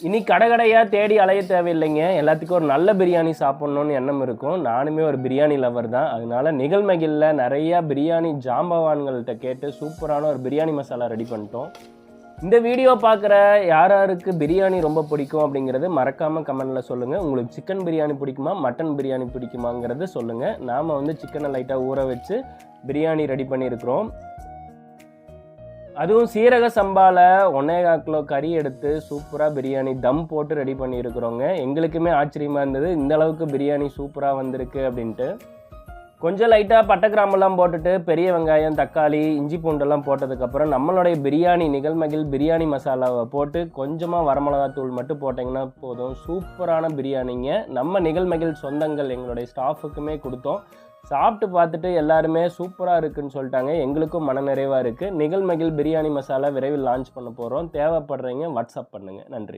இனி கடையாக தேடி அலைய தேவையில்லைங்க. எல்லாத்துக்கும் ஒரு நல்ல பிரியாணி சாப்பிட்ணுன்னு எண்ணம் இருக்கும். நானுமே ஒரு பிரியாணி லவர் தான். அதனால நிகழ்மகிழில் நிறையா பிரியாணி ஜாம்பவான்கள்கிட்ட கேட்டு சூப்பரான ஒரு பிரியாணி மசாலா ரெடி பண்ணிட்டோம். இந்த வீடியோ பார்க்குற யாருக்கு பிரியாணி ரொம்ப பிடிக்கும் அப்படிங்கிறது மறக்காமல் கமெண்டில் சொல்லுங்கள். உங்களுக்கு சிக்கன் பிரியாணி பிடிக்குமா, மட்டன் பிரியாணி பிடிக்குமாங்கிறது சொல்லுங்கள். நாம் வந்து சிக்கனை லைட்டாக ஊற வச்சு பிரியாணி ரெடி பண்ணியிருக்கிறோம். அதுவும் சீரக சம்பாவில் 1.25 கிலோ கறி எடுத்து சூப்பராக பிரியாணி தம் போட்டு ரெடி பண்ணியிருக்கிறோங்க. எங்களுக்குமே ஆச்சரியமாக இருந்தது, இந்த அளவுக்கு பிரியாணி சூப்பராக வந்திருக்கு அப்படின்ட்டு. கொஞ்சம் லைட்டாக பட்டை கிராம்பெல்லாம் போட்டுட்டு பெரிய வெங்காயம், தக்காளி, இஞ்சி பூண்டெல்லாம் போட்டதுக்கப்புறம் நம்மளுடைய பிரியாணி நிகழ்மகிழ் பிரியாணி மசாலாவை போட்டு கொஞ்சமாக வரமிளகாத்தூள் மட்டும் போட்டிங்கன்னா போதும். சூப்பரான பிரியாணிங்க. நம்ம நிகழ்மகிழ் சொந்தங்கள் எங்களுடைய ஸ்டாஃபுக்குமே கொடுத்தோம். சாப்பிட்டு பார்த்துட்டு எல்லாருமே சூப்பராக இருக்குன்னு சொல்லிட்டாங்க. எங்களுக்கும் மனநிறைவாக இருக்குது. நிகழ்மகிழ் பிரியாணி மசாலா விரைவில் லான்ச் பண்ண போகிறோம். தேவைப்படுறீங்க வாட்ஸ்அப் பண்ணுங்கள். நன்றி.